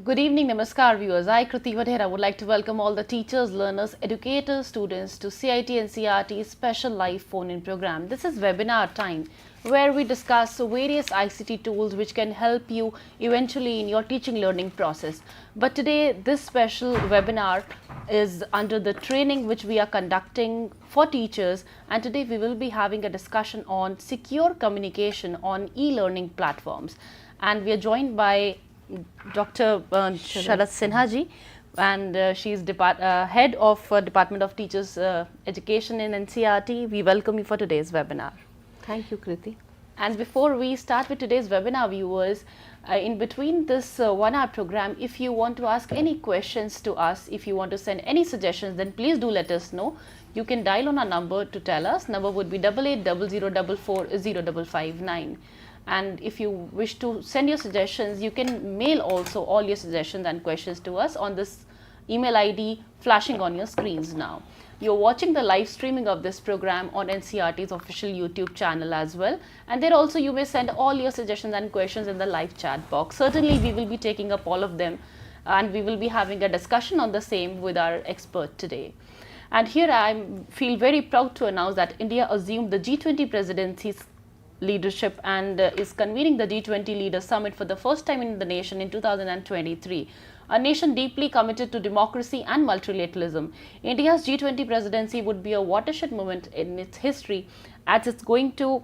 Good evening, Namaskar viewers. I, Kriti Vadhera, would like to welcome all the teachers, learners, educators, students to CIT and CRT's special live phone-in program. This is webinar time where we discuss various ICT tools which can help you eventually in your teaching learning process. But today, this special webinar is under the training which we are conducting for teachers, and today we will be having a discussion on secure communication on e-learning platforms. And we are joined by Dr. Sharad Sinha ji, and she is head of Department of Teachers Education in NCRT. We welcome you for today's webinar. Thank you, Kriti. And before we start with today's webinar, viewers, in between this 1 hour program, if you want to ask any questions to us, if you want to send any suggestions, then please do let us know. You can dial on our number to tell us. Number would be 8800440559. And if you wish to send your suggestions, you can mail also all your suggestions and questions to us on this email ID flashing on your screens now. You're watching the live streaming of this program on NCRT's official YouTube channel as well. And there also you may send all your suggestions and questions in the live chat box. Certainly we will be taking up all of them, and we will be having a discussion on the same with our expert today. And here I feel very proud to announce that India assumed the G20 presidency's leadership and is convening the G20 Leaders Summit for the first time in the nation in 2023. A nation deeply committed to democracy and multilateralism, India's G20 presidency would be a watershed moment in its history, as it's going to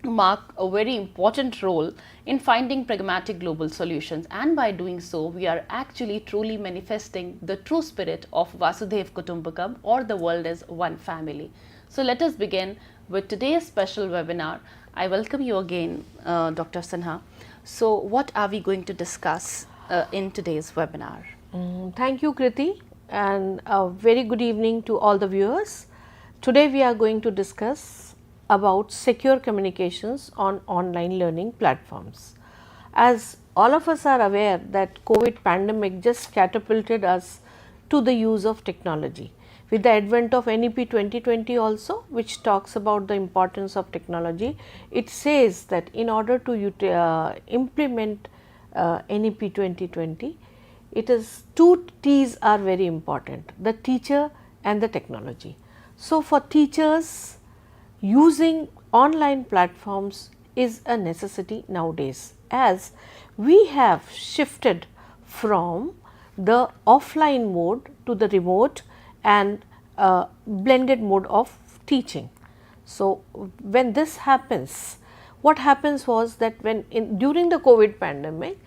mark a very important role in finding pragmatic global solutions, and by doing so we are actually truly manifesting the true spirit of Vasudhaiva Kutumbakam, or the world as one family. So let us begin with today's special webinar. I welcome you again, Dr. Sinha. So what are we going to discuss in today's webinar? Thank you, Kriti, and a very good evening to all the viewers. Today we are going to discuss about secure communications on online learning platforms. As all of us are aware that COVID pandemic just catapulted us to the use of technology. With the advent of NEP 2020 also, which talks about the importance of technology, it says that in order to implement NEP 2020, it is two T's are very important, the teacher and the technology. So, for teachers, using online platforms is a necessity nowadays, as we have shifted from the offline mode to the remote and blended mode of teaching. So, when this happens, what happens was that when during the COVID pandemic,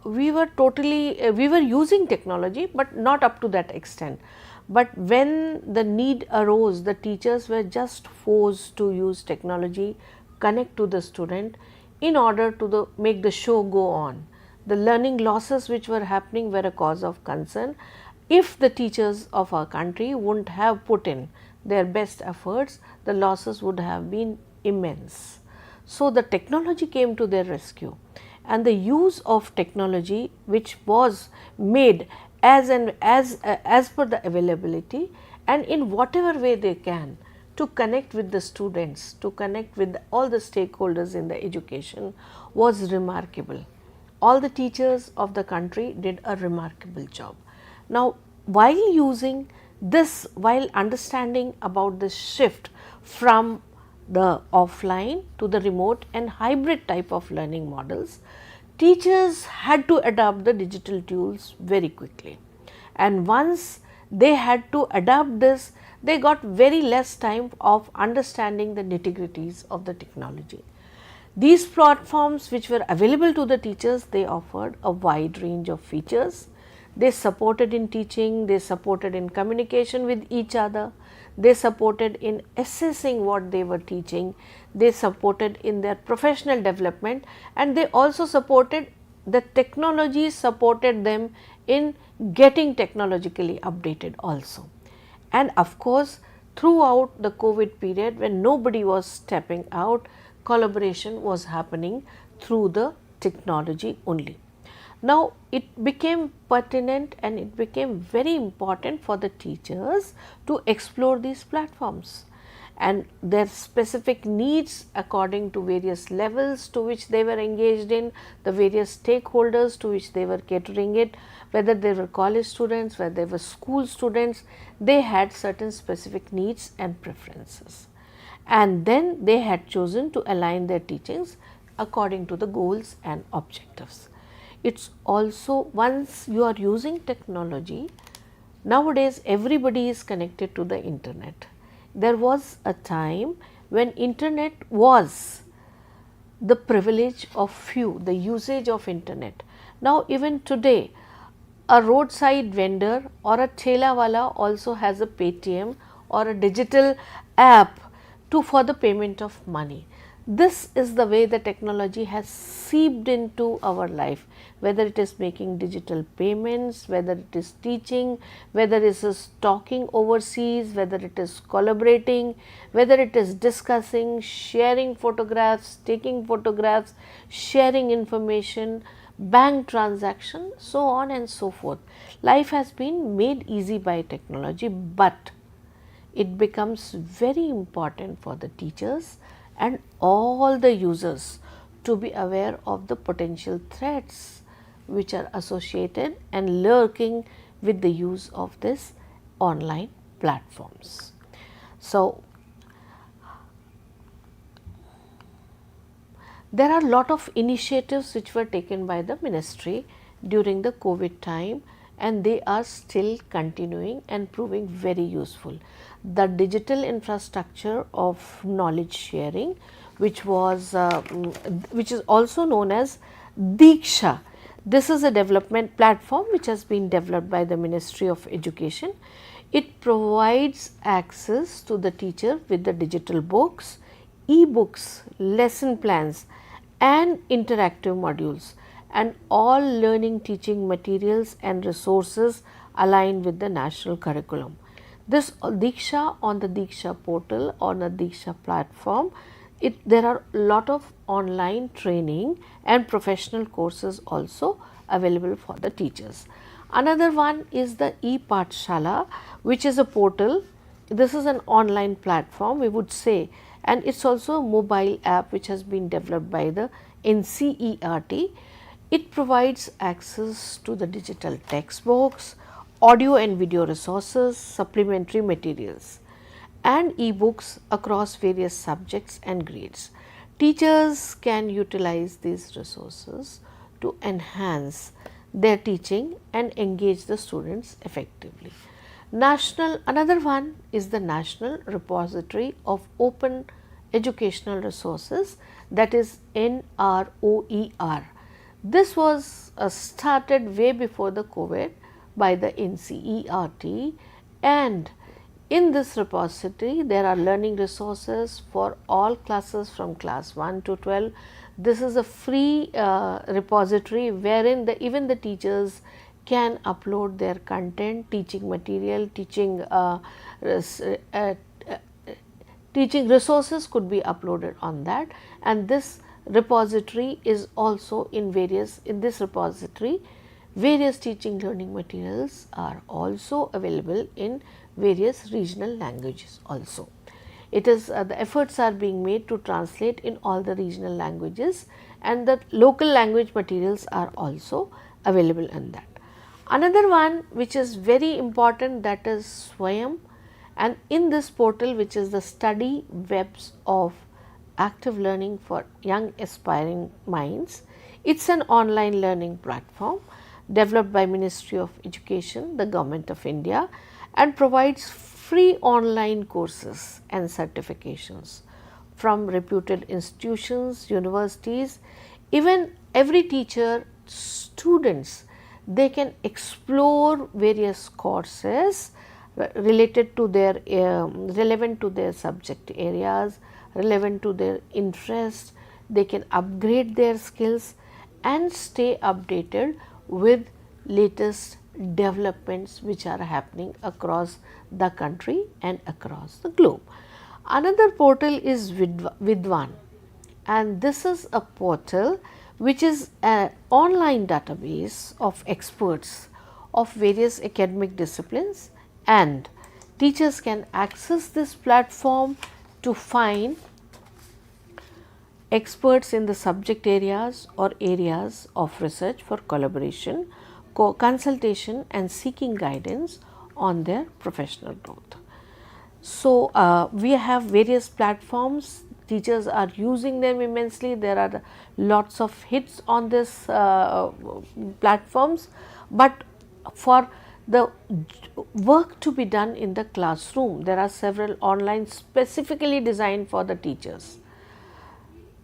we were using technology, but not up to that extent. But when the need arose, the teachers were just forced to use technology, connect to the student in order to make the show go on. The learning losses which were happening were a cause of concern. If the teachers of our country wouldn't have put in their best efforts, the losses would have been immense. So, the technology came to their rescue, and the use of technology which was made as per the availability and in whatever way they can to connect with the students, to connect with all the stakeholders in the education was remarkable. All the teachers of the country did a remarkable job. Now, while using this, while understanding about this shift from the offline to the remote and hybrid type of learning models, teachers had to adopt the digital tools very quickly. And once they had to adapt this, they got very less time of understanding the nitty-gritties of the technology. These platforms which were available to the teachers, they offered a wide range of features. They supported in teaching, they supported in communication with each other, they supported in assessing what they were teaching, they supported in their professional development, and they also supported, the technology supported them in getting technologically updated also. And of course, throughout the COVID period when nobody was stepping out, collaboration was happening through the technology only. Now, it became pertinent and it became very important for the teachers to explore these platforms, and their specific needs according to various levels to which they were engaged in, the various stakeholders to which they were catering it, whether they were college students, whether they were school students, they had certain specific needs and preferences. And then they had chosen to align their teachings according to the goals and objectives. It's also, once you are using technology, nowadays everybody is connected to the internet. There was a time when internet was the privilege of few, the usage of internet. Now even today, a roadside vendor or a thela wala also has a Paytm or a digital app for the payment of money. This is the way the technology has seeped into our life, whether it is making digital payments, whether it is teaching, whether it is talking overseas, whether it is collaborating, whether it is discussing, sharing photographs, taking photographs, sharing information, bank transaction, so on and so forth. Life has been made easy by technology, but it becomes very important for the teachers and all the users to be aware of the potential threats which are associated and lurking with the use of this online platforms. So, there are a lot of initiatives which were taken by the ministry during the COVID time, and they are still continuing and proving very useful. The digital infrastructure of knowledge sharing, which is also known as Diksha. This is a development platform which has been developed by the Ministry of Education. It provides access to the teacher with the digital books, e-books, lesson plans and interactive modules, and all learning teaching materials and resources aligned with the national curriculum. This Diksha, on the Diksha portal, on the Diksha platform, there are a lot of online training and professional courses also available for the teachers. Another one is the e-Pathshala, which is a portal. This is an online platform, we would say, and it's also a mobile app which has been developed by the NCERT. It provides access to the digital textbooks, audio and video resources, supplementary materials and e-books across various subjects and grades. Teachers can utilize these resources to enhance their teaching and engage the students effectively. Another one is the National Repository of Open Educational Resources, that is NROER. This was started way before the COVID by the NCERT, and in this repository there are learning resources for all classes from class 1 to 12. This is a free repository wherein even the teachers can upload their content, teaching material, teaching resources could be uploaded on that, and this repository is also in this repository various teaching learning materials are also available in various regional languages also. It is the efforts are being made to translate in all the regional languages, and the local language materials are also available in that. Another one which is very important, that is Swayam, and in this portal, which is the study webs of active learning for young aspiring minds, it's an online learning platform developed by Ministry of Education, the Government of India, and provides free online courses and certifications from reputed institutions, universities. Even every teacher, students, they can explore various courses related to their relevant to their subject areas, relevant to their interests. They can upgrade their skills and stay updated with latest developments which are happening across the country and across the globe. Another portal is Vidwan, and this is a portal which is an online database of experts of various academic disciplines, and teachers can access this platform to find experts in the subject areas or areas of research for collaboration, consultation and seeking guidance on their professional growth. So, we have various platforms, teachers are using them immensely, there are lots of hits on this platforms, but for the work to be done in the classroom, there are several online specifically designed for the teachers.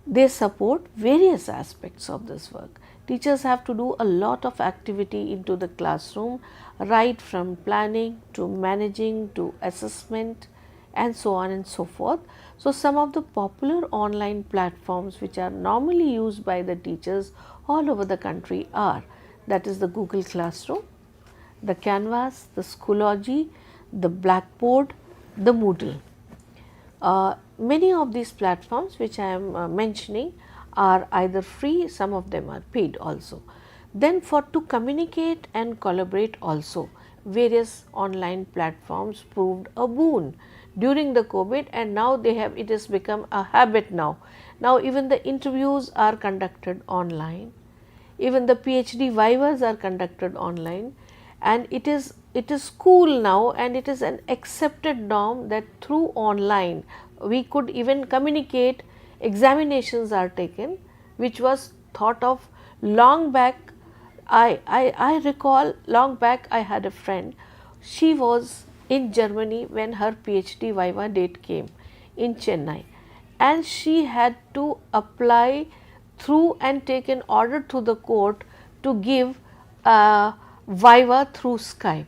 They support various aspects of this work. Teachers have to do a lot of activity into the classroom, right from planning to managing to assessment and so on and so forth. So, some of the popular online platforms which are normally used by the teachers all over the country are, that is the Google Classroom, the Canvas, the Schoology, the Blackboard, the Moodle. Many of these platforms which I am mentioning are either free, some of them are paid also. Then for to communicate and collaborate also, various online platforms proved a boon during the COVID, and now they have, it has become a habit now. Now even the interviews are conducted online, even the PhD vivas are conducted online, and it is cool now, and it is an accepted norm that through online we could even communicate. Examinations are taken, which was thought of long back. I recall long back I had a friend, she was in Germany when her PhD viva date came in Chennai, and she had to apply through and take an order to the court to give viva through Skype.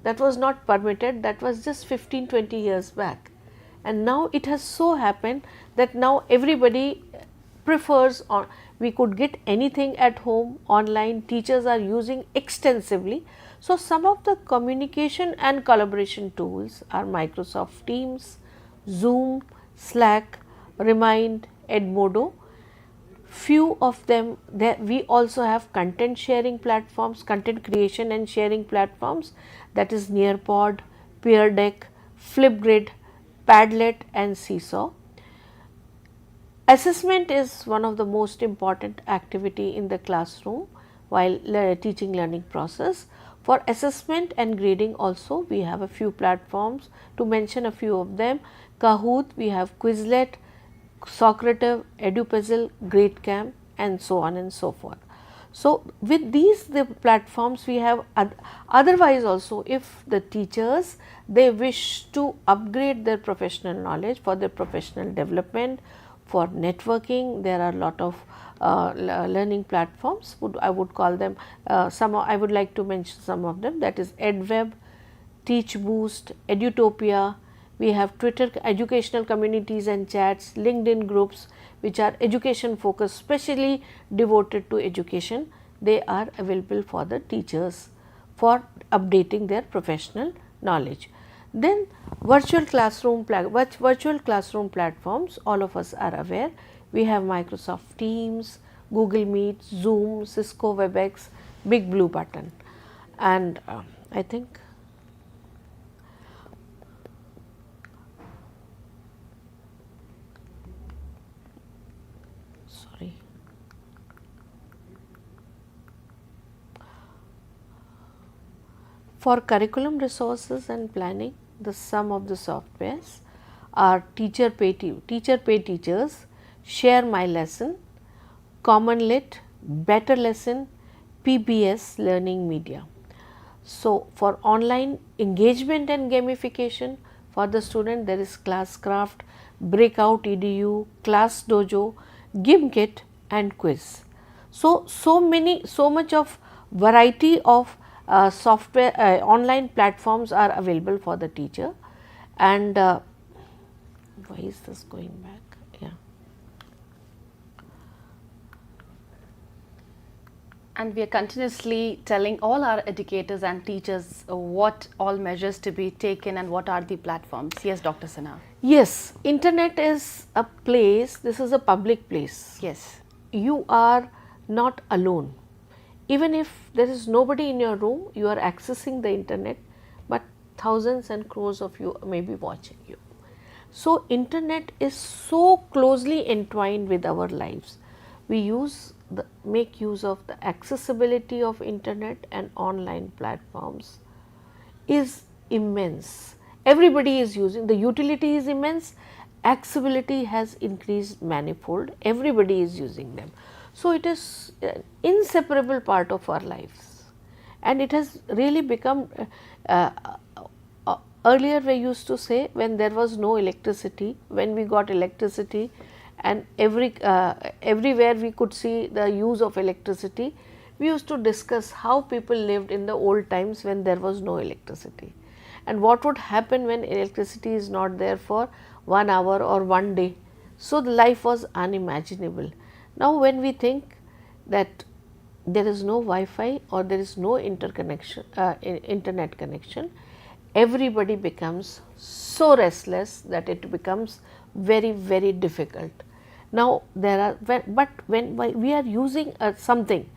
That was not permitted, that was just 15-20 years back. And now it has so happened that now everybody prefers on, we could get anything at home online, teachers are using extensively. So, some of the communication and collaboration tools are Microsoft Teams, Zoom, Slack, Remind, Edmodo. Few of them, we also have content sharing platforms, content creation and sharing platforms, that is Nearpod, Peer Deck, Flipgrid, Padlet and Seesaw. Assessment is one of the most important activity in the classroom while teaching learning process. For assessment and grading also we have a few platforms, to mention a few of them: Kahoot, we have Quizlet, Socrative, EduPuzzle, GradeCam and so on and so forth. So, with these the platforms we have otherwise also, if the teachers they wish to upgrade their professional knowledge for their professional development, for networking, there are a lot of learning platforms, I would call them some, I would like to mention some of them, that is EdWeb, TeachBoost, Edutopia. We have Twitter educational communities and chats, LinkedIn groups which are education focused, specially devoted to education. They are available for the teachers for updating their professional knowledge. Then virtual classroom platforms, all of us are aware. We have Microsoft Teams, Google Meet, Zoom, Cisco WebEx, Big Blue Button, and I think for curriculum resources and planning, the sum of the softwares are Teacher Pay Teachers, Share My Lesson, CommonLit, Better Lesson, PBS Learning Media. So, for online engagement and gamification for the student, there is Classcraft, Breakout EDU, Class Dojo, GimKit and Quiz. So, so much of variety of software online platforms are available for the teacher. And why is this going back? Yeah. And we are continuously telling all our educators and teachers what all measures to be taken and what are the platforms. Yes, Dr. Sinha. Yes, internet is a place, this is a public place. Yes. You are not alone. Even if there is nobody in your room, you are accessing the internet, but thousands and crores of you may be watching you. So, internet is so closely entwined with our lives. We make use of the accessibility of internet and online platforms is immense. Everybody is using, the utility is immense, accessibility has increased manifold, everybody is using them. So, it is an inseparable part of our lives, and it has really become earlier we used to say when there was no electricity, when we got electricity and everywhere we could see the use of electricity, we used to discuss how people lived in the old times when there was no electricity and what would happen when electricity is not there for 1 hour or 1 day. So, the life was unimaginable. Now, when we think that there is no Wi-Fi or there is no internet connection, everybody becomes so restless that it becomes very difficult. Now, there are but when we are using something,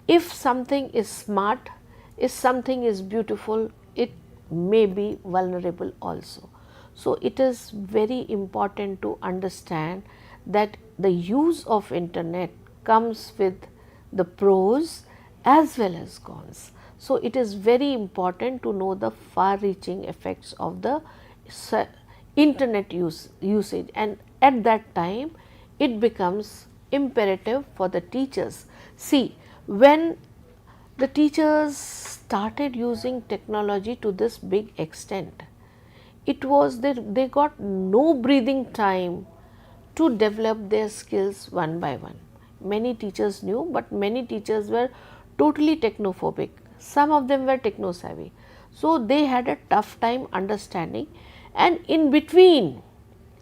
if something is smart, if something is beautiful, it may be vulnerable also. So, it is very important to understand that the use of internet comes with the pros as well as cons. So, it is very important to know the far reaching effects of the internet usage, and at that time it becomes imperative for the teachers. See, when the teachers started using technology to this big extent, it was that they got no breathing time to develop their skills one by one. Many teachers knew, but many teachers were totally technophobic. Some of them were techno savvy. So, they had a tough time understanding, and in between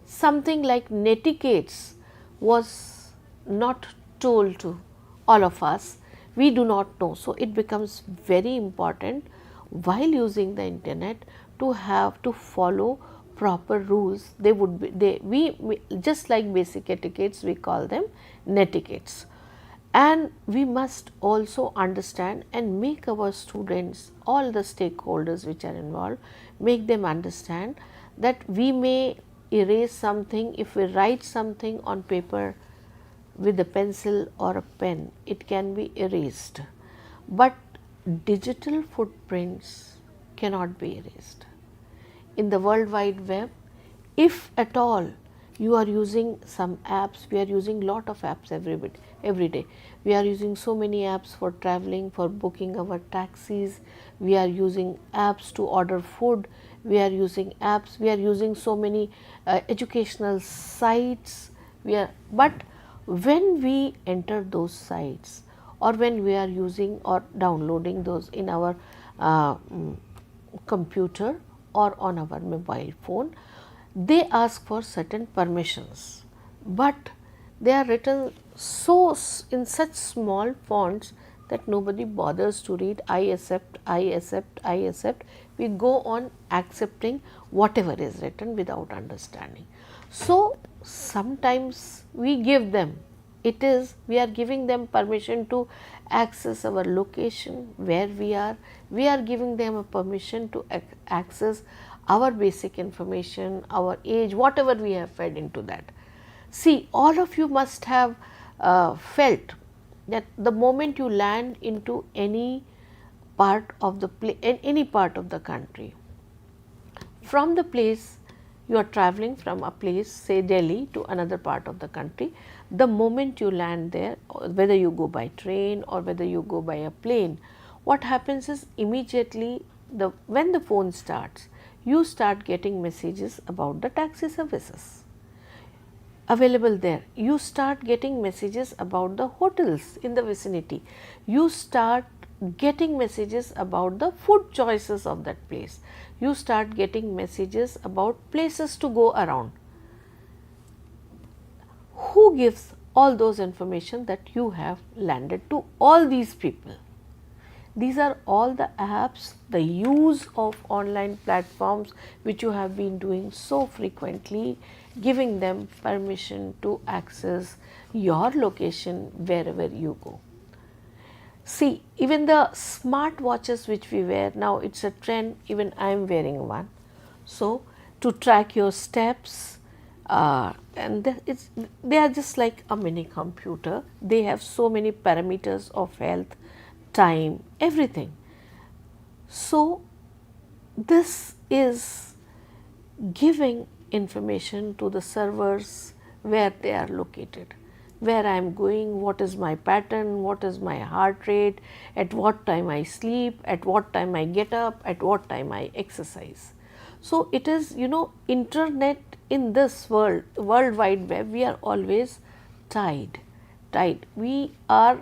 something like netiquettes was not told to all of us. We do not know. So, it becomes very important while using the internet to have to follow proper rules. They would be we just like basic etiquettes, we call them netiquettes. And we must also understand and make our students, all the stakeholders which are involved, make them understand that we may erase something. If we write something on paper with a pencil or a pen, it can be erased, but digital footprints cannot be erased. In the World Wide Web, if at all you are using some apps, we are using lot of apps every day. We are using so many apps for traveling, for booking our taxis, we are using apps to order food, we are using apps, we are using so many educational sites, but when we enter those sites or when we are using or downloading those in our computer or on our mobile phone, they ask for certain permissions, but they are written in such small fonts that nobody bothers to read. I accept, I accept, I accept. We go on accepting whatever is written without understanding. So, sometimes we give them, we are giving them permission to access our location, where we are giving them a permission to access our basic information, our age, whatever we have fed into that. See, all of you must have felt that the moment you land into any part of the country, from the place you are traveling from a place, say Delhi, to another part of the country, the moment you land there, whether you go by train or whether you go by a plane, what happens is immediately when the phone starts, you start getting messages about the taxi services available there. You start getting messages about the hotels in the vicinity. You start getting messages about the food choices of that place. You start getting messages about places to go around. Who gives all those information that you have landed to all these people? These are all the apps, the use of online platforms which you have been doing so frequently, giving them permission to access your location wherever you go. See, even the smart watches which we wear now, it's a trend, even I am wearing one. So, to track your steps, and they are just like a mini computer. They have so many parameters of health, time, everything. So this is giving information to the servers where they are located, where I am going, what is my pattern, what is my heart rate, at what time I sleep, at what time I get up, at what time I exercise. So it is, internet in this world wide web, we are always tied. We are,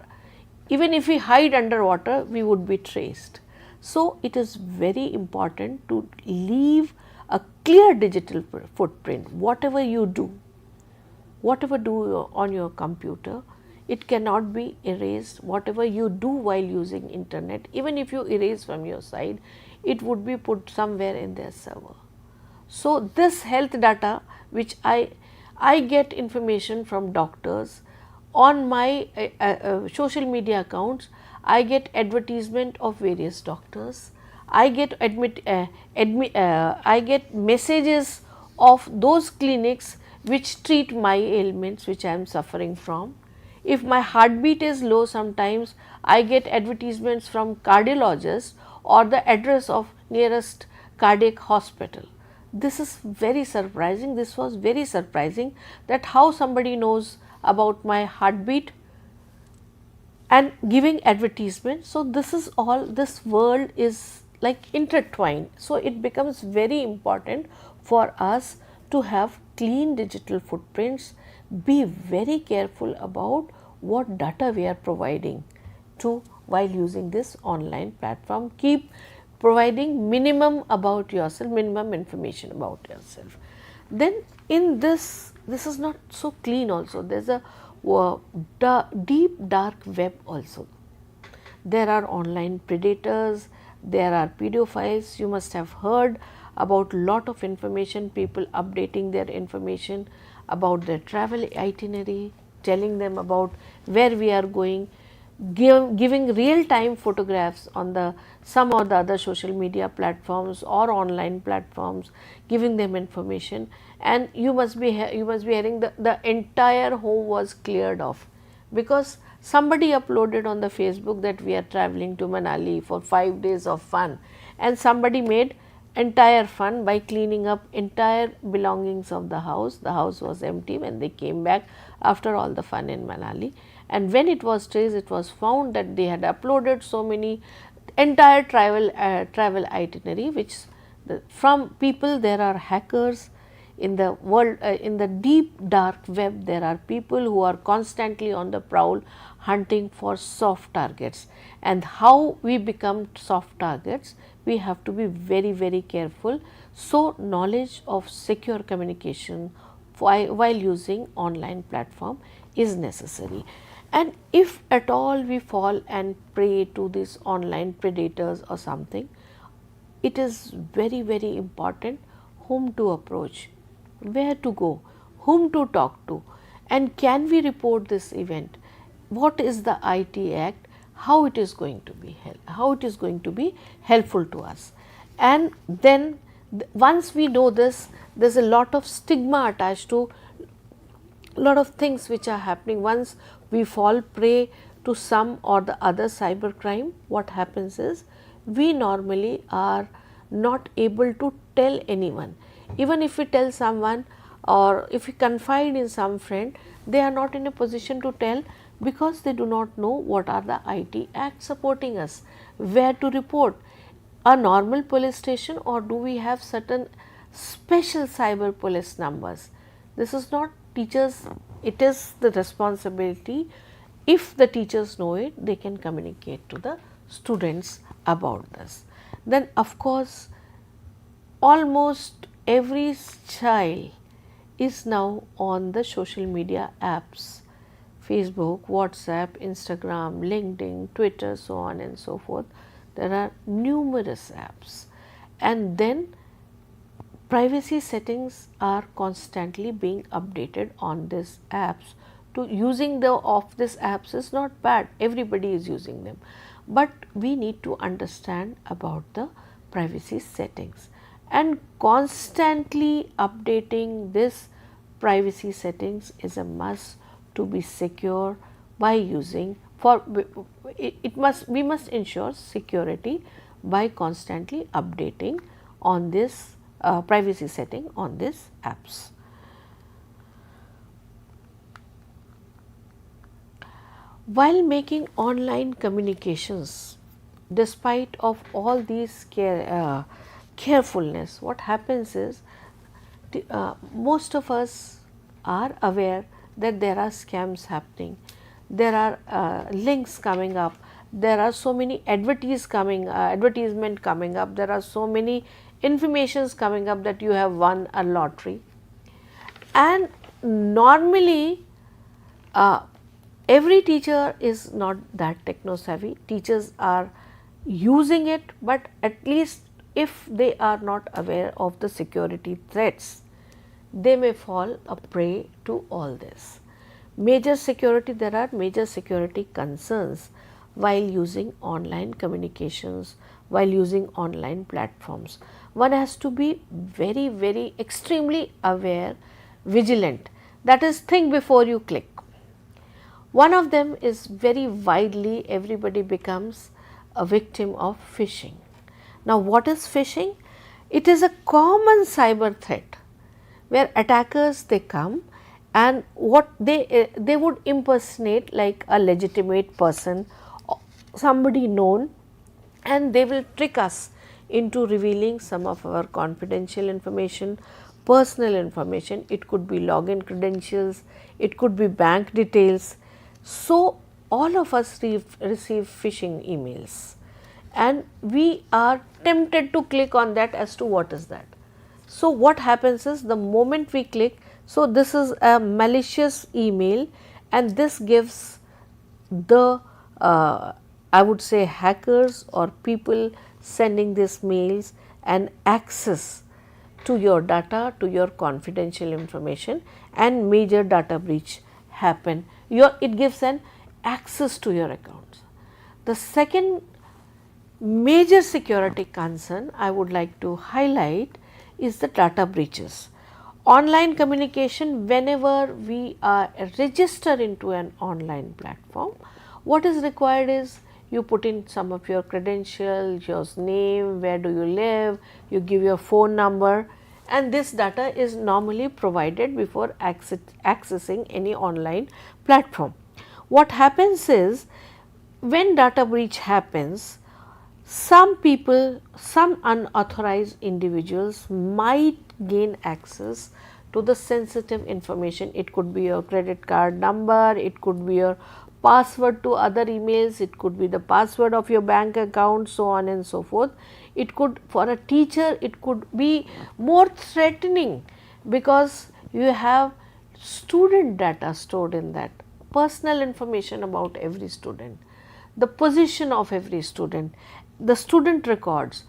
even if we hide underwater, we would be traced. So it is very important to leave a clear digital footprint. Whatever you do on your computer, it cannot be erased. Whatever you do while using internet, even if you erase from your side, it would be put somewhere in their server. So this health data, which I get information from doctors on my social media accounts, I get advertisement of various doctors. I get I get messages of those clinics which treat my ailments which I am suffering from. If my heartbeat is low, sometimes I get advertisements from cardiologists or the address of nearest cardiac hospital. This is very surprising. This was very surprising, that how somebody knows about my heartbeat and giving advertisement. So this is all, this world is like intertwined. So it becomes very important for us to have clean digital footprints, be very careful about what data we are providing to while using this online platform. Keep providing minimum about yourself, minimum information about yourself. Then in this is not so clean also. There is a deep dark web also. There are online predators, there are pedophiles. You must have heard about lot of information, people updating their information about their travel itinerary, telling them about where we are going, giving real time photographs on the some or the other social media platforms or online platforms, giving them information. And you must be hearing the entire home was cleared off, because somebody uploaded on the Facebook that we are traveling to Manali for 5 days of fun, and somebody made entire fun by cleaning up entire belongings of the house. The house was empty when they came back after all the fun in Manali, and when it was traced, it was found that they had uploaded so many entire travel itinerary, which from people. There are hackers in the world, in the deep dark web. There are people who are constantly on the prowl hunting for soft targets, and how we become soft targets, we have to be very careful. So knowledge of secure communication while using online platform is necessary. And if at all we fall and prey to these online predators or something, it is very important whom to approach, where to go, whom to talk to, and can we report this event, what is the IT Act, how it is going to be helpful to us. And then once we know this, there is a lot of stigma attached to lot of things which are happening. Once we fall prey to some or the other cyber crime, what happens is we normally are not able to tell anyone. Even if we tell someone or if we confide in some friend, they are not in a position to tell, because they do not know what are the IT Acts supporting us, where to report, a normal police station, or do we have certain special cyber police numbers. This is not teachers, it is the responsibility. If the teachers know it, they can communicate to the students about this. Then of course, almost every child is now on the social media apps, Facebook, WhatsApp, Instagram, LinkedIn, Twitter, so on and so forth. There are numerous apps, and then privacy settings are constantly being updated on these apps. To using the of these apps is not bad, everybody is using them, but we need to understand about the privacy settings. and constantly updating this privacy settings is a must to be secure by using we must ensure security by constantly updating on this privacy setting on these apps. While making online communications, despite of all these carefulness, what happens is most of us are aware that there are scams happening, there are links coming up, there are so many advertisement coming up, there are so many informations coming up that you have won a lottery, and normally every teacher is not that techno savvy. Teachers are using it, but at least if they are not aware of the security threats, they may fall a prey to all this. There are major security concerns while using online communications, while using online platforms. One has to be very extremely aware, vigilant, that is, think before you click. One of them is very widely, everybody becomes a victim of phishing. Now, what is phishing? It is a common cyber threat where attackers they come and what they would impersonate like a legitimate person, somebody known, and they will trick us into revealing some of our confidential information, personal information. It could be login credentials, it could be bank details. So, all of us receive phishing emails and we are tempted to click on that as to what is that. So, what happens is the moment we click, so this is a malicious email and this gives the I would say hackers or people sending these mails an access to your data, to your confidential information, and major data breach happen. It gives an access to your accounts. The second major security concern I would like to highlight is the data breaches. Online communication, whenever we register into an online platform, what is required is you put in some of your credentials, your name, where do you live, you give your phone number, and this data is normally provided before accessing any online platform. What happens is when data breach happens, some people, some unauthorized individuals might gain access to the sensitive information. It could be your credit card number, it could be your password to other emails, it could be the password of your bank account, so on and so forth. It could, for a teacher, it could be more threatening because you have student data stored in that, personal information about every student, the position of every student, the student records,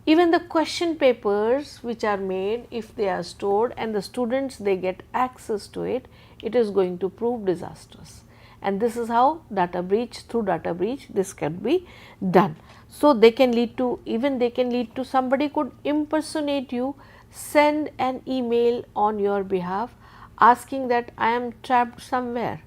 even the question papers which are made, if they are stored and the students they get access to it, it is going to prove disastrous. And this is how data breach, through data breach this can be done. So, they can lead to, even they can lead to, somebody could impersonate you, send an email on your behalf asking that I am trapped somewhere,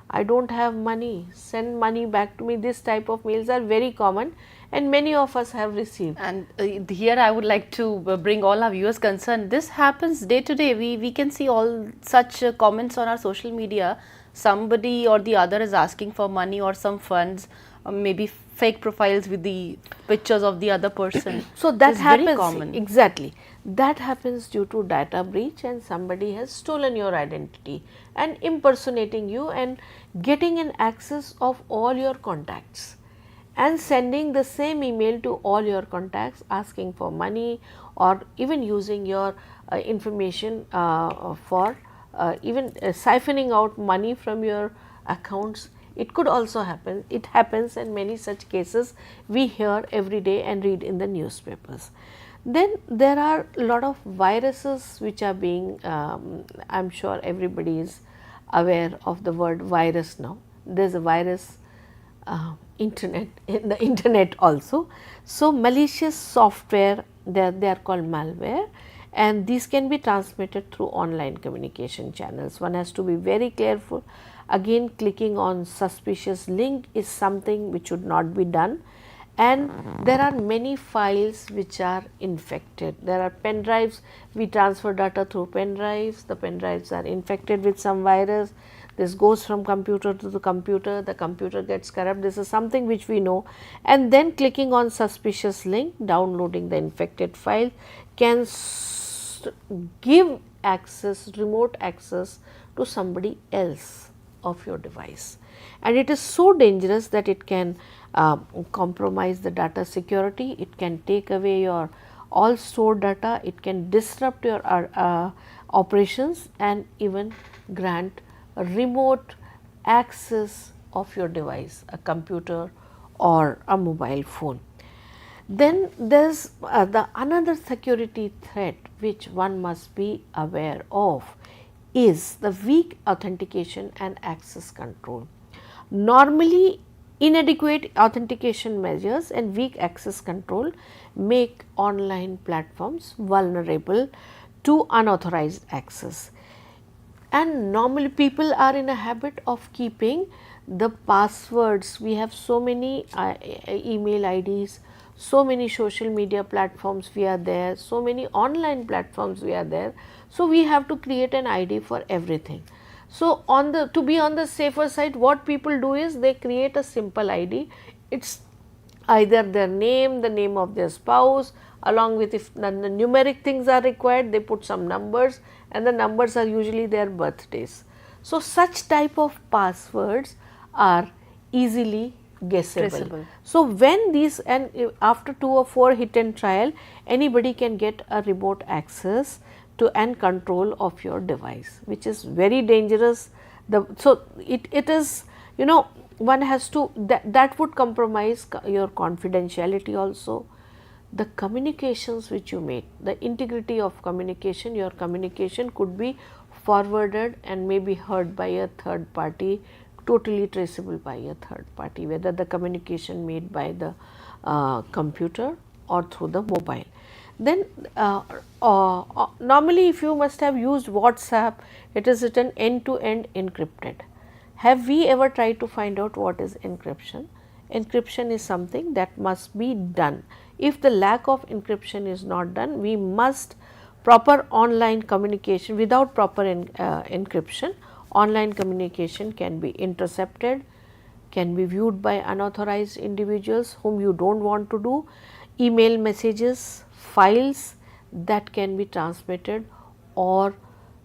I do not have money, send money back to me. This type of mails are very common and many of us have received. And here I would like to bring all our viewers concerned. This happens day to day. We can see all such comments on our social media. Somebody or the other is asking for money or some funds, maybe fake profiles with the pictures of the other person. So, that happens very common. Exactly. That happens due to data breach and somebody has stolen your identity and impersonating you and getting an access of all your contacts and sending the same email to all your contacts asking for money or even using your information for even siphoning out money from your accounts. It could also happen, it happens, and many such cases we hear every day and read in the newspapers. Then there are a lot of viruses which are being, I am sure everybody is aware of the word virus now. There is a virus internet, in the internet also. So, malicious software they are called malware, and these can be transmitted through online communication channels. One has to be very careful. Again, clicking on suspicious link is something which should not be done, and there are many files which are infected. There are pen drives, we transfer data through pen drives, the pen drives are infected with some virus. This goes from computer to the computer gets corrupt. This is something which we know, and then clicking on suspicious link, downloading the infected file can give access, remote access to somebody else of your device, and it is so dangerous that it can compromise the data security, it can take away your all stored data, it can disrupt your operations, and even grant a remote access of your device, a computer or a mobile phone. Then there is the another security threat which one must be aware of is the weak authentication and access control. Normally, inadequate authentication measures and weak access control make online platforms vulnerable to unauthorized access. And normally people are in a habit of keeping the passwords. We have so many email IDs, so many social media platforms we are there, so many online platforms we are there. So, we have to create an ID for everything. So, on the to be on the safer side, what people do is they create a simple ID. It's either their name, the name of their spouse, along with if the numeric things are required, they put some numbers, and the numbers are usually their birthdays. So, such type of passwords are easily guessable. Traceable. So, when these, and after 2 or 4 hit and trial, anybody can get a remote access to and control of your device, which is very dangerous. So, it is, you know, one has to, that would compromise your confidentiality also. The communications which you make, the integrity of communication, your communication could be forwarded and may be heard by a third party, totally traceable by a third party, whether the communication made by the computer or through the mobile. Then normally if you must have used WhatsApp, it is written end to end encrypted. Have we ever tried to find out what is encryption? Encryption is something that must be done. If the lack of encryption is not done, we must proper online communication. Without proper encryption, online communication can be intercepted, can be viewed by unauthorized individuals whom you do not want to do, email messages, files that can be transmitted or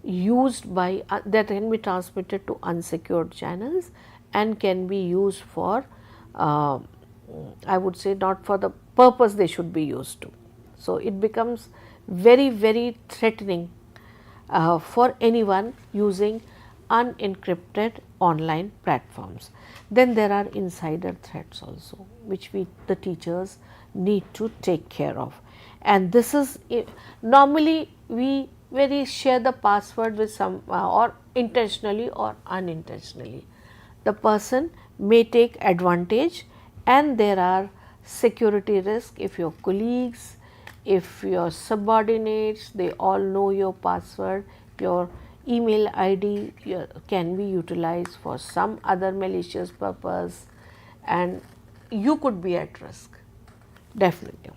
used by that can be transmitted to unsecured channels and can be used for I would say not for the purpose they should be used to. So, it becomes very, very threatening for anyone using unencrypted online platforms. Then there are insider threats also, which the teachers need to take care of, and this is normally we share the password with some or intentionally or unintentionally. The person may take advantage, and there are security risks if your colleagues, if your subordinates, they all know your password, your email ID can be utilized for some other malicious purpose, and you could be at risk, definitely.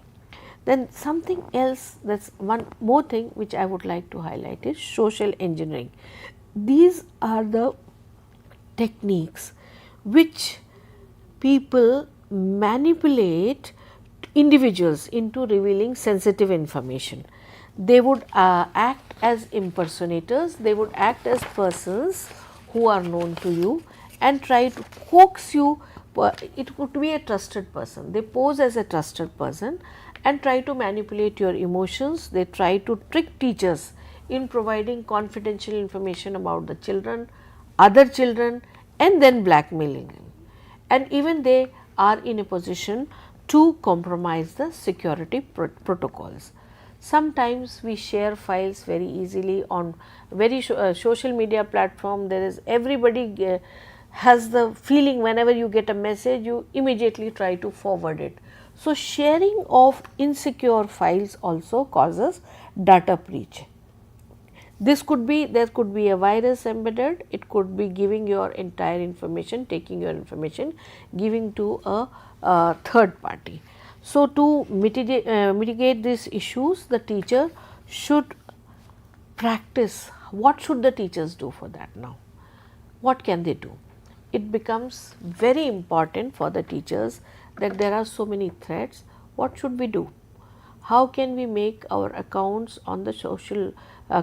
Then something else, that's one more thing which I would like to highlight is social engineering. These are the techniques which people manipulate individuals into revealing sensitive information. They would act as impersonators, they would act as persons who are known to you and try to coax you. It could be a trusted person, they pose as a trusted person and try to manipulate your emotions. They try to trick teachers in providing confidential information about the children, other children, and then blackmailing them. And even they are in a position to compromise the security protocols. Sometimes we share files very easily on very social media platform. There is everybody has the feeling whenever you get a message, you immediately try to forward it. So, sharing of insecure files also causes data breach. This could be, there could be a virus embedded, it could be giving your entire information, taking your information, giving to a third party. So, to mitigate these issues, the teacher should practice. What should the teachers do for that now? What can they do? It becomes very important for the teachers that there are so many threats. What should we do? How can we make our accounts on the social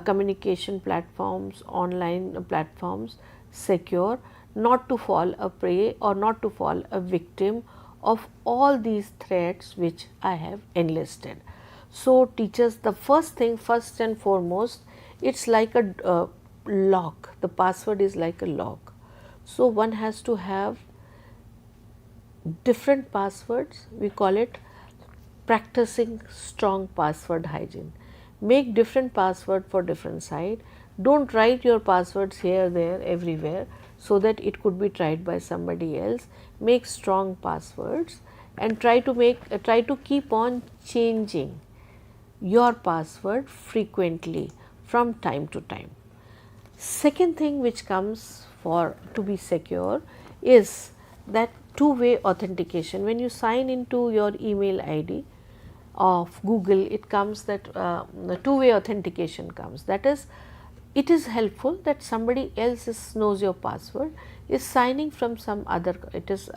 communication platforms, online platforms secure, not to fall a prey or not to fall a victim of all these threats which I have enlisted. So, teachers, the first thing, first and foremost, it's like a lock, the password is like a lock. So, one has to have different passwords, we call it practicing strong password hygiene. Make different password for different site. Don't write your passwords here, there, everywhere, so that it could be tried by somebody else. Make strong passwords and try to keep on changing your password frequently from time to time. Second thing which comes for to be secure is that two-way authentication. When you sign into your email ID of Google, it comes that the two-way authentication comes. That is, it is helpful that somebody else knows your password, is signing from some other, it is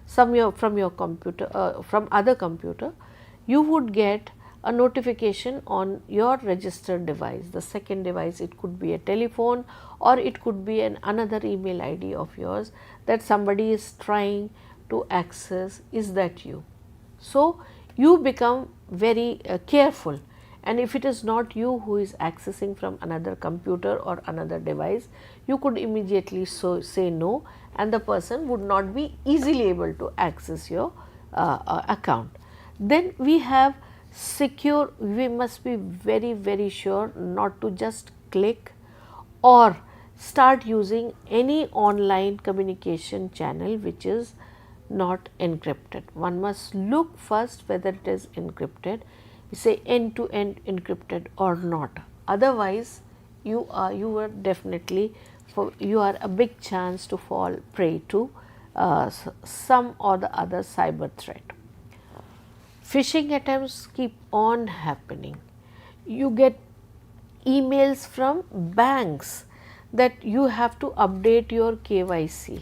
from your computer, from other computer. You would get a notification on your registered device, the second device. It could be a telephone or it could be another email ID of yours, that somebody is trying to access. Is that you? So, you become very careful, and if it is not you who is accessing from another computer or another device, you could immediately say no, and the person would not be easily able to access your account. Then we have secure, we must be very sure not to just click or start using any online communication channel which is not encrypted. One must look first whether it is encrypted, say end to end encrypted or not. Otherwise, you are definitely, you are a big chance to fall prey to some or the other cyber threat. Phishing attempts keep on happening. You get emails from banks that you have to update your KYC,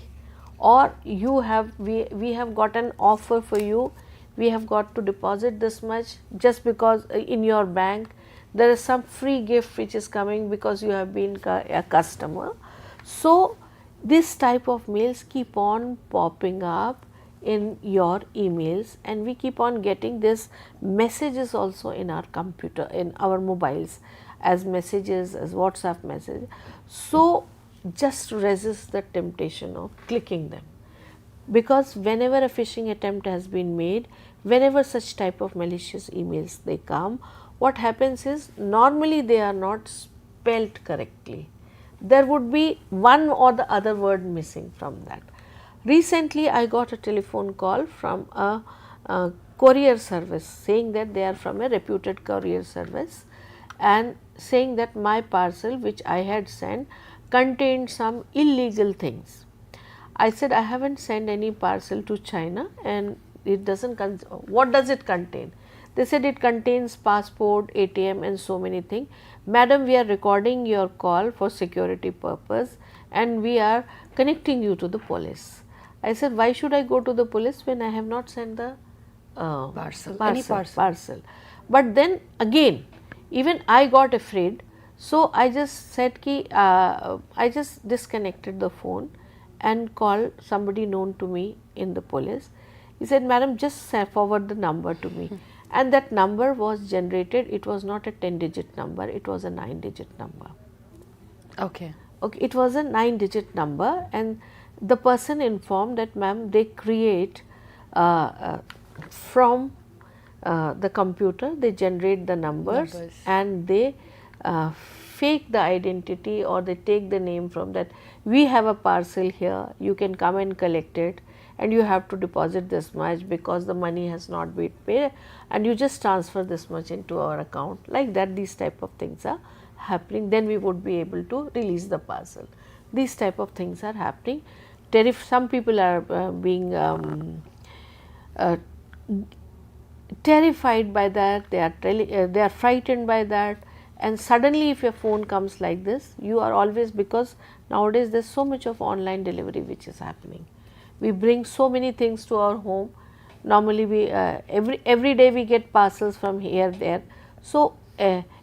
or you have, we have got an offer for you, we have got to deposit this much just because in your bank there is some free gift which is coming because you have been a customer. So, this type of mails keep on popping up in your emails, and we keep on getting this messages also in our computer, in our mobiles, as messages, as WhatsApp message. So, just resist the temptation of clicking them, because whenever a phishing attempt has been made, whenever such type of malicious emails they come, what happens is normally they are not spelled correctly. There would be one or the other word missing from that. Recently, I got a telephone call from a courier service saying that they are from a reputed courier service, and saying that my parcel which I had sent contained some illegal things. I said, I haven't sent any parcel to China, and it doesn't, what does it contain? They said it contains passport, ATM and so many things. Madam, we are recording your call for security purpose and we are connecting you to the police. I said, why should I go to the police when I have not sent the parcel? But then again, even I got afraid. So, I just said I just disconnected the phone and called somebody known to me in the police. He said, madam, just forward the number to me. And that number was generated. It was not a 10-digit number, it was a 9-digit number. Okay. Okay, it was a 9-digit number, and the person informed that, ma'am, they create from the computer, they generate the numbers and they fake the identity, or they take the name from that. We have a parcel here, you can come and collect it, and you have to deposit this much because the money has not been paid, and you just transfer this much into our account, like that. These type of things are happening. Then we would be able to release the parcel. These type of things are happening. Some people are being uh, terrified by that, they are frightened by that, and suddenly if your phone comes like this, you are always, because nowadays there is so much of online delivery which is happening. We bring so many things to our home. Normally we every day we get parcels from here there. So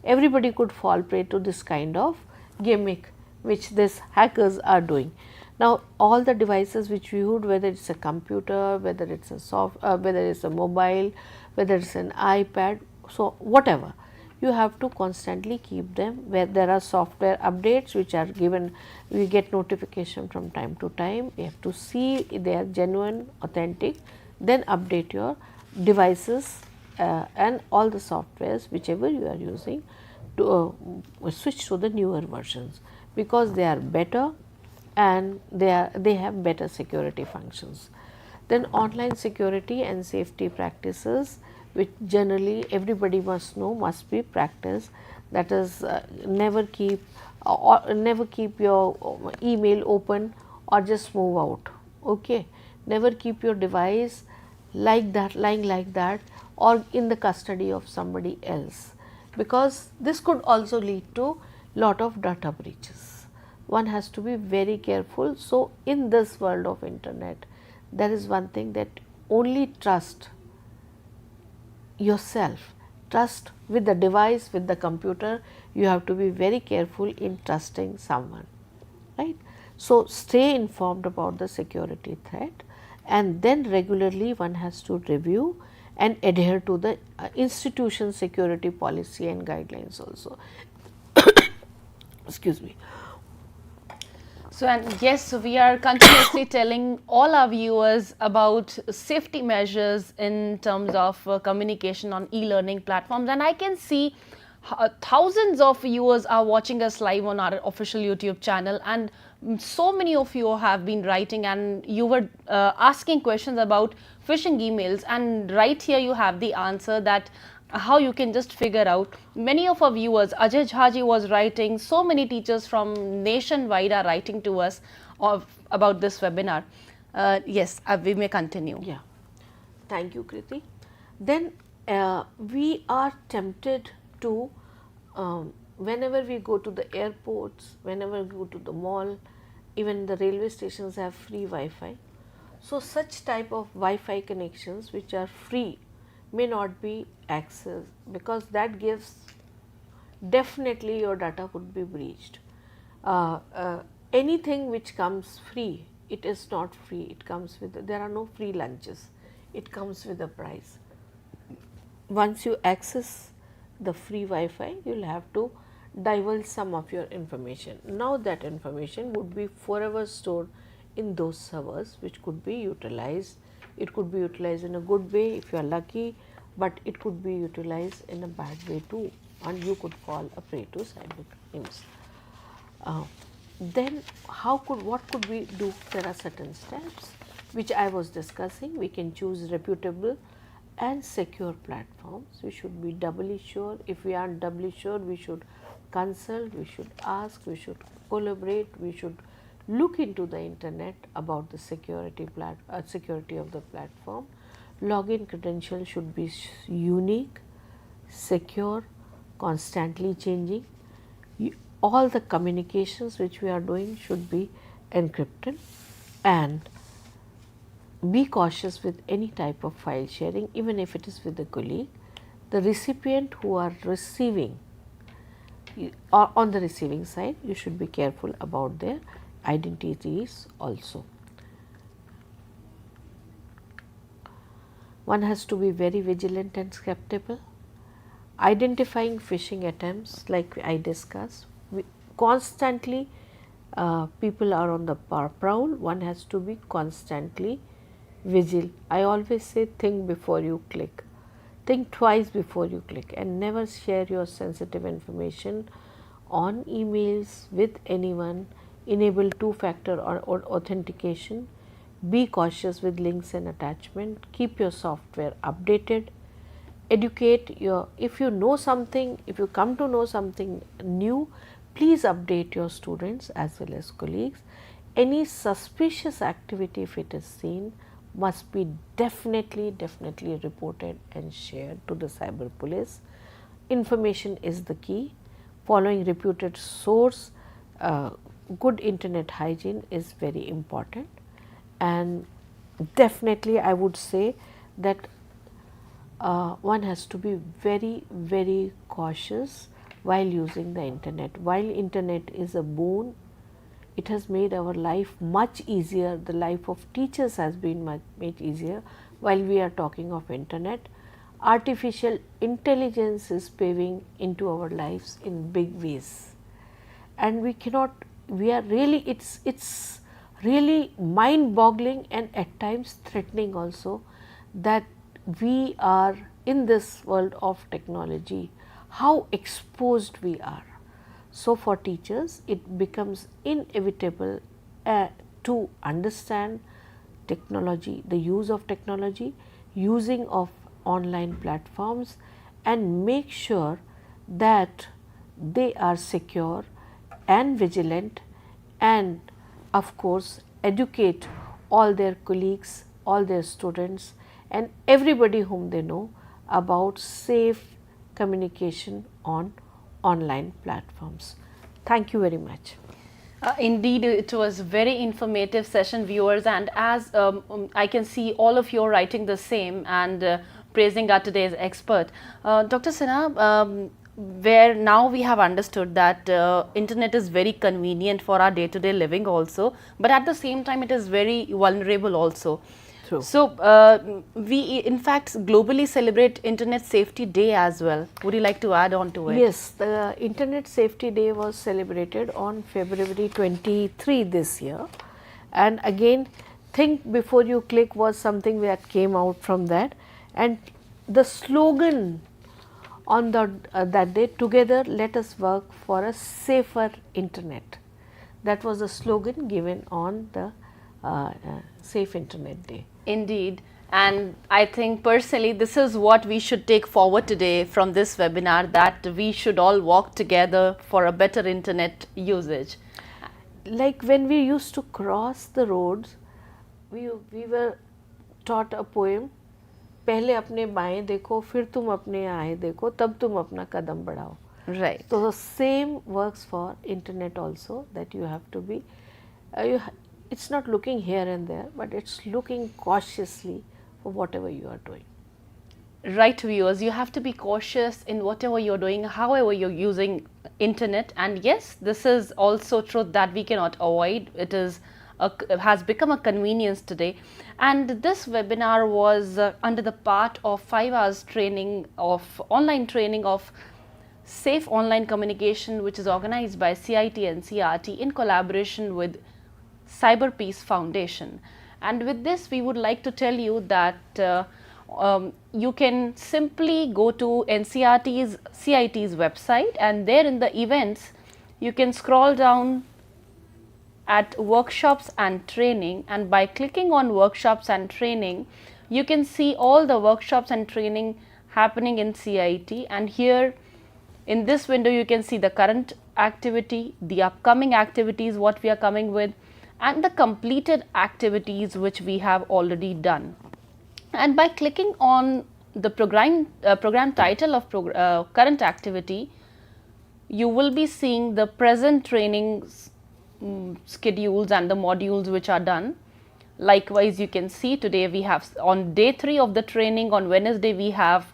everybody could fall prey to this kind of gimmick which these hackers are doing. Now all the devices which we would, whether it's a computer, whether it's a whether it's a mobile, whether it's an iPad, so whatever, you have to constantly keep them where there are software updates which are given. We get notification from time to time. You have to see they are genuine, authentic, then update your devices and all the softwares whichever you are using to switch to the newer versions, because they are better and they have better security functions. Then online security and safety practices, which generally everybody must know, must be practiced. That is, never keep your email open or just move out. Okay, never keep your device like that, lying like that, or in the custody of somebody else, because this could also lead to lot of data breaches. One has to be very careful. So in this world of internet, there is one thing, that only trust yourself, trust with the device, with the computer. You have to be very careful in trusting someone, right? So stay informed about the security threat, and then regularly one has to review and adhere to the institution security policy and guidelines also. Excuse me. So, and yes, we are continuously telling all our viewers about safety measures in terms of communication on e-learning platforms, and I can see thousands of viewers are watching us live on our official YouTube channel, and so many of you have been writing, and you were asking questions about phishing emails, and right here you have the answer, that how you can just figure out. Many of our viewers, Ajay Jhaji was writing, so many teachers from nationwide are writing to us about this webinar. Yes, we may continue. Yeah, thank you, Kriti. Then we are tempted to, whenever we go to the airports, whenever we go to the mall, even the railway stations have free Wi-Fi. So such type of Wi-Fi connections which are free may not be accessed, because that gives, definitely your data would be breached. Anything which comes free, it is not free, it comes with, there are no free lunches, it comes with a price. Once you access the free Wi-Fi, you will have to divulge some of your information. Now that information would be forever stored in those servers, which could be utilized. It could be utilized in a good way if you are lucky, but it could be utilized in a bad way too, and you could fall a prey to cyber crimes. Then what could we do? There are certain steps which I was discussing. We can choose reputable and secure platforms. We should be doubly sure. If we aren't doubly sure, we should consult, we should ask, we should collaborate, we should look into the internet about the security of the platform. Login credentials should be unique, secure, constantly changing. All the communications which we are doing should be encrypted, and be cautious with any type of file sharing, even if it is with a colleague. The recipient who are receiving, or on the receiving side, you should be careful about their identities also. One has to be very vigilant and skeptical. Identifying phishing attempts, like I discussed, constantly people are on the prowl. One has to be constantly vigilant. I always say, think before you click. Think twice before you click, and never share your sensitive information on emails with anyone, enable two-factor or authentication, be cautious with links and attachment, keep your software updated, educate your, if you know something, if you come to know something new, please update your students as well as colleagues. Any suspicious activity, if it is seen, must be definitely reported and shared to the cyber police. Information is the key. Following reputed source, good internet hygiene is very important, and definitely I would say that one has to be very cautious while using the internet. While internet is a boon, it has made our life much easier. The life of teachers has been much easier. While we are talking of internet, artificial intelligence is paving into our lives in big ways, and we cannot, we are really, it's really mind boggling and at times threatening also, that we are in this world of technology, how exposed we are. So, for teachers it becomes inevitable to understand technology, the use of technology, using of online platforms, and make sure that they are secure and vigilant, and of course educate all their colleagues, all their students and everybody whom they know about safe communication on online platforms. Thank you very much. Indeed, it was very informative session, viewers, and as I can see all of you are writing the same and praising our today's expert. Dr. Sinha, where now we have understood that internet is very convenient for our day-to-day living also, but at the same time it is very vulnerable also. True. So, we in fact globally celebrate Internet Safety Day as well. Would you like to add on to it? Yes, the Internet Safety Day was celebrated on February 23 this year, and again, think before you click was something that came out from that, and the slogan on the that day, together let us work for a safer internet. That was the slogan given on the Safe Internet Day. Indeed, and I think personally this is what we should take forward today from this webinar, that we should all work together for a better internet usage. Like when we used to cross the roads, we were taught a poem, पहले अपने बाएं देखो फिर तुम अपने आए देखो तब तुम अपना कदम बढ़ाओ. Right. So the same works for internet also, that you have to be, it's not looking here and there, but it's looking cautiously for whatever you are doing. Right, viewers, you have to be cautious in whatever you're doing, however you're using internet, and yes, this is also truth that we cannot avoid. It has become a convenience today, and this webinar was under the part of 5 hours training of online training of safe online communication, which is organized by CIT and CRT in collaboration with Cyber Peace Foundation. And with this, we would like to tell you that you can simply go to NCRT's CIT's website, and there in the events you can scroll down at workshops and training, and by clicking on workshops and training you can see all the workshops and training happening in CIT, and here in this window you can see the current activity, the upcoming activities what we are coming with, and the completed activities which we have already done. And by clicking on the program title of current activity, you will be seeing the present trainings schedules and the modules which are done. Likewise, you can see today we have on day 3 of the training, on Wednesday we have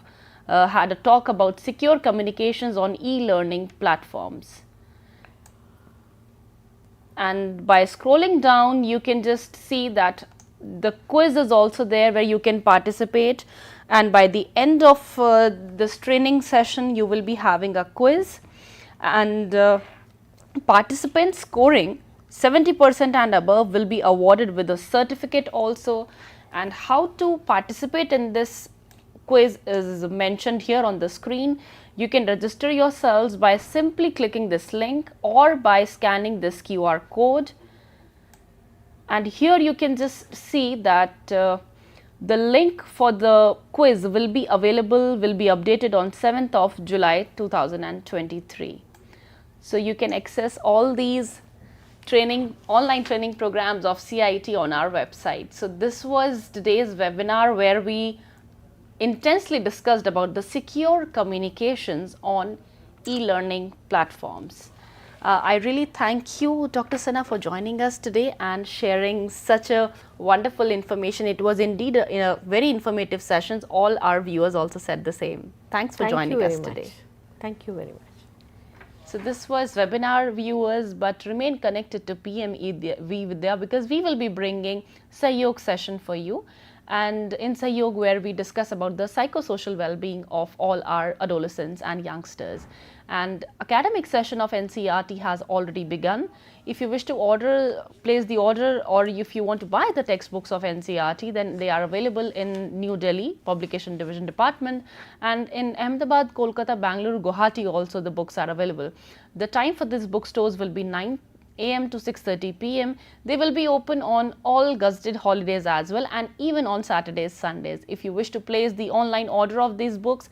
had a talk about secure communications on e-learning platforms. And by scrolling down you can just see that the quiz is also there where you can participate, and by the end of this training session you will be having a quiz, and participants scoring 70% and above will be awarded with a certificate also. And how to participate in this quiz is mentioned here on the screen. You can register yourselves by simply clicking this link or by scanning this QR code. And here you can just see that the link for the quiz will be updated on 7th of July 2023. So you can access all these online training programs of CIT on our website. So this was today's webinar where we intensely discussed about the secure communications on e-learning platforms. I really thank you, Dr. Sinha, for joining us today and sharing such a wonderful information. It was indeed a very informative session. All our viewers also said the same. Thanks for joining us today. Thank you very much. So this was webinar, viewers, but remain connected to PM eVidya because we will be bringing Sahyog session for you. And in Sahyog, where we discuss about the psychosocial well-being of all our adolescents and youngsters. And academic session of NCERT has already begun. If you wish to place the order, or if you want to buy the textbooks of NCERT, then they are available in New Delhi Publication Division Department, and in Ahmedabad, Kolkata, Bangalore, Guwahati also the books are available. The time for these bookstores will be 9 AM to 6:30 PM. They will be open on all gazetted holidays as well, and even on Saturdays, Sundays. If you wish to place the online order of these books,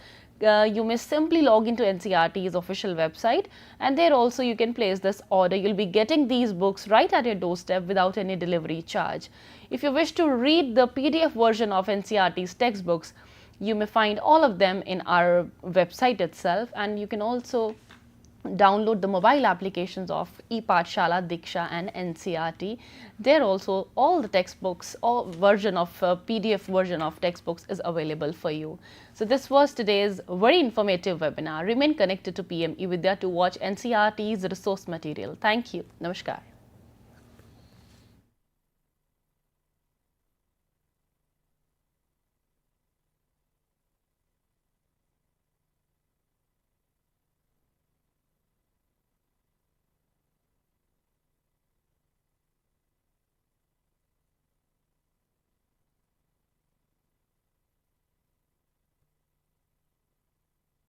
you may simply log into NCERT's official website, and there also you can place this order. You'll be getting these books right at your doorstep without any delivery charge. If you wish to read the PDF version of NCERT's textbooks, you may find all of them in our website itself, and you can also download the mobile applications of ePathshala, Diksha and NCERT. There also all the textbooks or PDF version of textbooks is available for you. So this was today's very informative webinar. Remain connected to PM eVidya to watch NCERT's resource material. Thank you. Namaskar.